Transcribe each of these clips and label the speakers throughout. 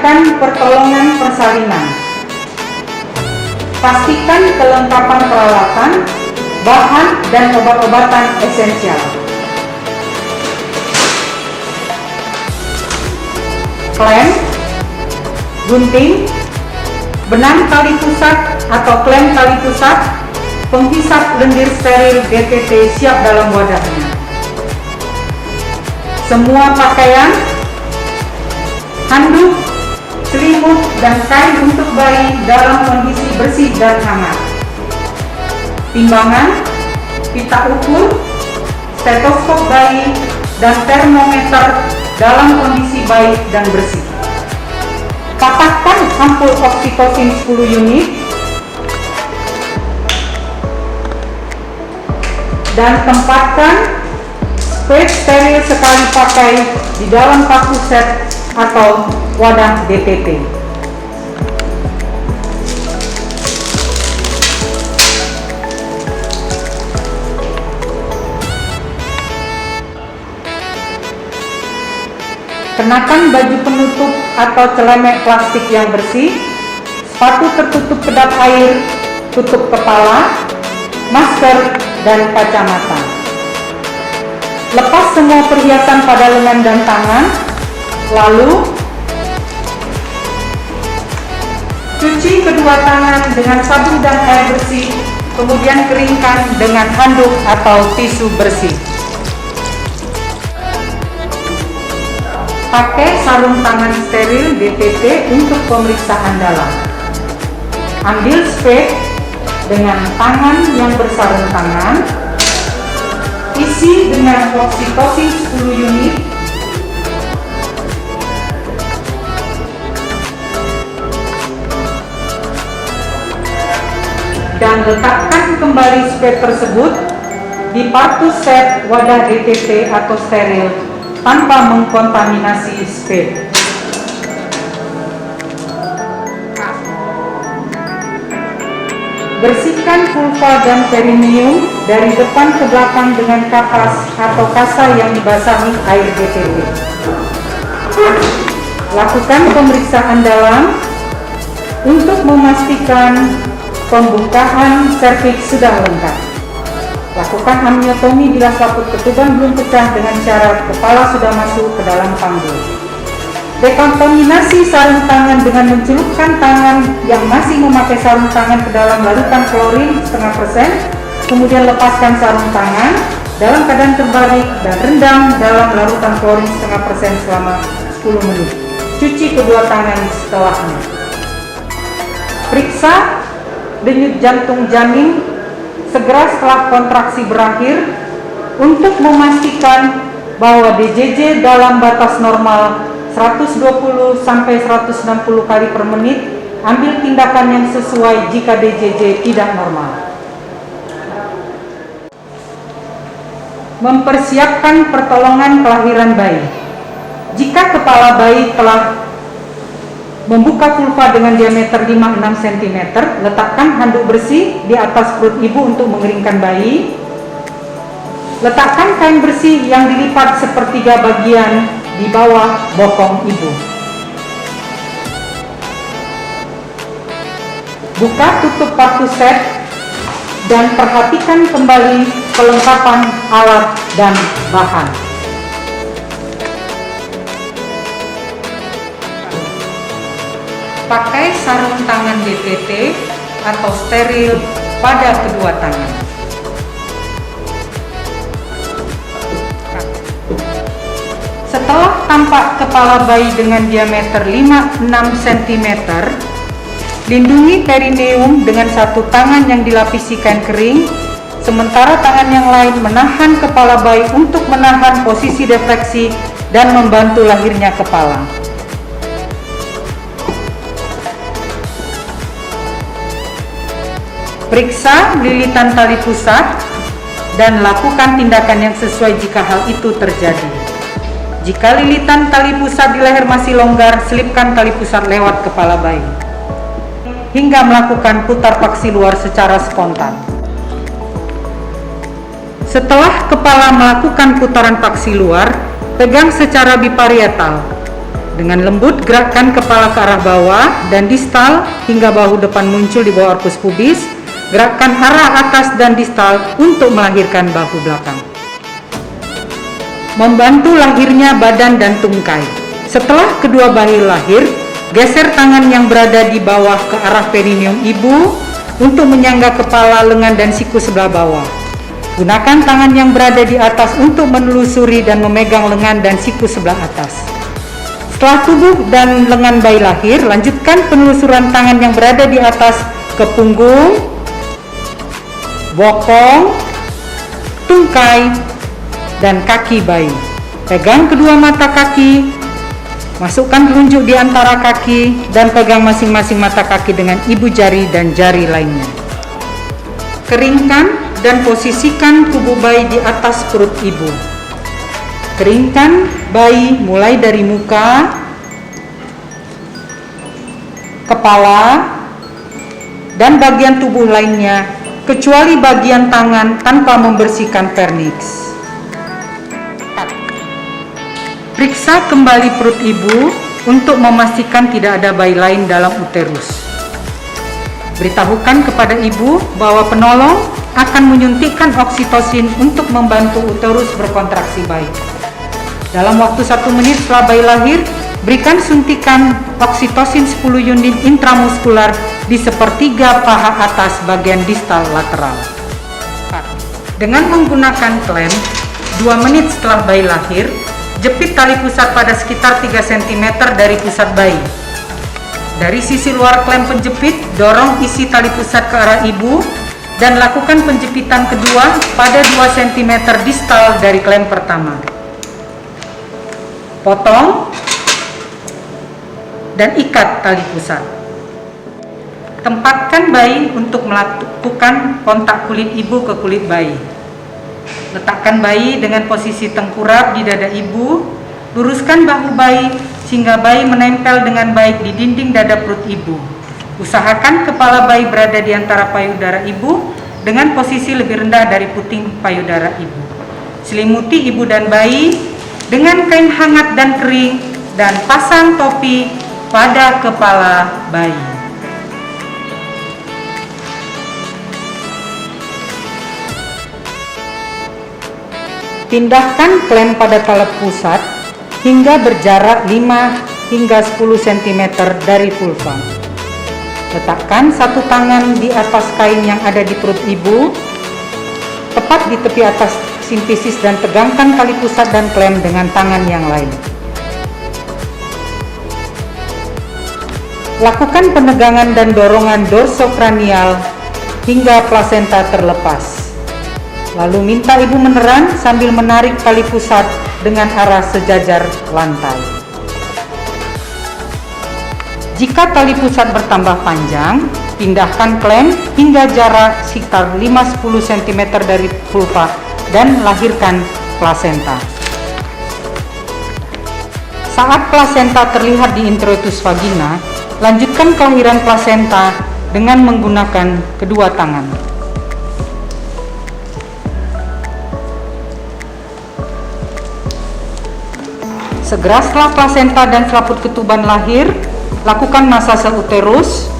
Speaker 1: Berikan pertolongan persalinan. Pastikan kelengkapan peralatan, bahan, dan obat-obatan esensial. Klem, gunting, benang tali pusat atau klem tali pusat, penghisap lendir steril DTT siap dalam wadahnya. Semua pakaian, handuk, selimut, dan kain untuk bayi dalam kondisi bersih dan hangat. Timbangan, pita ukur, stetoskop bayi, dan termometer dalam kondisi baik dan bersih. Patahkan ampul oksitosin 10 unit dan tempatkan spray steril sekali pakai di dalam paku set atau wadah DTT. Kenakan baju penutup atau celemek plastik yang bersih, sepatu tertutup kedap air, tutup kepala, masker, dan kacamata. Lepas semua perhiasan pada lengan dan tangan, lalu cuci kedua tangan dengan sabun dan air bersih, kemudian keringkan dengan handuk atau tisu bersih. Pakai sarung tangan steril DTT untuk pemeriksaan dalam. Ambil spray dengan tangan yang bersarung tangan, isi dengan oksitosin 10 unit, dan letakkan kembali spray tersebut di partu set wadah DTT atau steril tanpa mengkontaminasi spray. Bersihkan vulva dan perineum dari depan ke belakang dengan kapas atau kasa yang dibasahi air DTT. Lakukan pemeriksaan dalam untuk memastikan pembukaan serviks sudah lengkap. Lakukan amniotomi bila selaput ketuban belum pecah dengan syarat kepala sudah masuk ke dalam panggul. Dekontaminasi sarung tangan dengan mencelupkan tangan yang masih memakai sarung tangan ke dalam larutan klorin 0,5%, kemudian lepaskan sarung tangan dalam keadaan terbalik dan rendam dalam larutan klorin 0,5% selama 10 menit. Cuci kedua tangan setelahnya. Periksa denyut jantung janin segera setelah kontraksi berakhir untuk memastikan bahwa DJJ dalam batas normal 120 sampai 160 kali per menit. Ambil tindakan yang sesuai jika DJJ tidak normal. Mempersiapkan pertolongan kelahiran bayi. Jika kepala bayi telah membuka vulva dengan diameter 5-6 cm, letakkan handuk bersih di atas perut ibu untuk mengeringkan bayi. Letakkan kain bersih yang dilipat sepertiga bagian di bawah bokong ibu. Buka tutup partu set dan perhatikan kembali kelengkapan alat dan bahan. Pakai sarung tangan DTT atau steril pada kedua tangan. Setelah tampak kepala bayi dengan diameter 5-6 cm, lindungi perineum dengan satu tangan yang dilapisi kain kering, sementara tangan yang lain menahan kepala bayi untuk menahan posisi defleksi dan membantu lahirnya kepala. Periksa lilitan tali pusat dan lakukan tindakan yang sesuai jika hal itu terjadi. Jika lilitan tali pusat di leher masih longgar, selipkan tali pusat lewat kepala bayi hingga melakukan putar paksi luar secara spontan. Setelah kepala melakukan putaran paksi luar, pegang secara biparietal. Dengan lembut, gerakkan kepala ke arah bawah dan distal hingga bahu depan muncul di bawah orkus pubis. Gerakkan arah atas dan distal untuk melahirkan bahu belakang. Membantu lahirnya badan dan tungkai. Setelah kedua bayi lahir, geser tangan yang berada di bawah ke arah perineum ibu untuk menyangga kepala, lengan, dan siku sebelah bawah. Gunakan tangan yang berada di atas untuk menelusuri dan memegang lengan dan siku sebelah atas. Setelah tubuh dan lengan bayi lahir, lanjutkan penelusuran tangan yang berada di atas ke punggung, bokong, tungkai, dan kaki bayi. Pegang kedua mata kaki, masukkan telunjuk di antara kaki, dan pegang masing-masing mata kaki dengan ibu jari dan jari lainnya. Keringkan dan posisikan tubuh bayi di atas perut ibu. Keringkan bayi mulai dari muka, kepala, dan bagian tubuh lainnya, kecuali bagian tangan tanpa membersihkan vernix. Periksa kembali perut ibu untuk memastikan tidak ada bayi lain dalam uterus. Beritahukan kepada ibu bahwa penolong akan menyuntikkan oksitosin untuk membantu uterus berkontraksi baik. Dalam waktu 1 menit setelah bayi lahir, berikan suntikan oksitosin 10 unit intramuskular di sepertiga paha atas bagian distal lateral. Dengan menggunakan klem, 2 menit setelah bayi lahir, jepit tali pusat pada sekitar 3 cm dari pusat bayi. Dari sisi luar klem penjepit, dorong isi tali pusat ke arah ibu dan lakukan penjepitan kedua pada 2 cm distal dari klem pertama. Potong dan ikat tali pusat. Tempatkan bayi untuk melakukan kontak kulit ibu ke kulit bayi. Letakkan bayi dengan posisi tengkurap di dada ibu. Luruskan bahu bayi sehingga bayi menempel dengan baik di dinding dada perut ibu. Usahakan kepala bayi berada di antara payudara ibu dengan posisi lebih rendah dari puting payudara ibu. Selimuti ibu dan bayi dengan kain hangat dan kering dan pasang topi pada kepala bayi. Pindahkan klem pada tali pusat hingga berjarak 5 hingga 10 cm dari vulva. Letakkan satu tangan di atas kain yang ada di perut ibu, tepat di tepi atas simfisis, dan tegangkan tali pusat dan klem dengan tangan yang lain. Lakukan penegangan dan dorongan dorsokranial hingga plasenta terlepas. Lalu minta ibu meneran sambil menarik tali pusat dengan arah sejajar lantai. Jika tali pusat bertambah panjang, pindahkan klem hingga jarak sekitar 5-10 cm dari vulva dan lahirkan plasenta. Saat plasenta terlihat di introitus vagina, lanjutkan kelahiran plasenta dengan menggunakan kedua tangan. Segera setelah plasenta dan selaput ketuban lahir, lakukan masase uterus.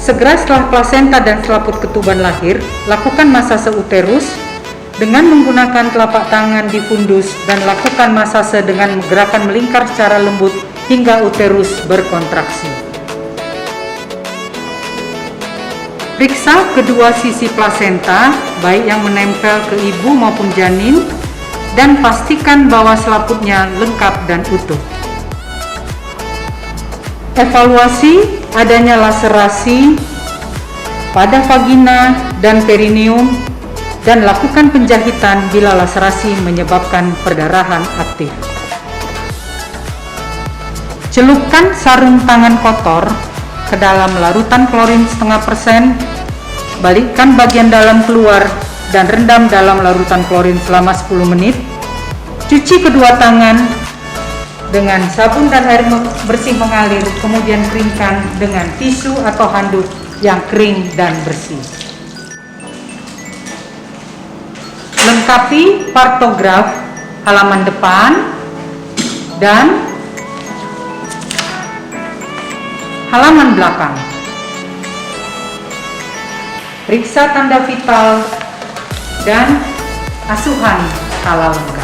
Speaker 1: Segera setelah plasenta dan selaput ketuban lahir, lakukan masase uterus dengan menggunakan telapak tangan di fundus dan lakukan masase dengan gerakan melingkar secara lembut hingga uterus berkontraksi. Periksa kedua sisi plasenta, baik yang menempel ke ibu maupun janin, dan pastikan bahwa selaputnya lengkap dan utuh. Evaluasi adanya laserasi pada vagina dan perineum dan lakukan penjahitan bila laserasi menyebabkan perdarahan aktif. Celupkan sarung tangan kotor ke dalam larutan klorin 0,5%, balikkan bagian dalam keluar dan rendam dalam larutan klorin selama 10 menit. Cuci kedua tangan dengan sabun dan air bersih mengalir, kemudian keringkan dengan tisu atau handuk yang kering dan bersih. Lengkapi partograf halaman depan, dan halaman belakang. Periksa tanda vital dan asuhan skala lengkap.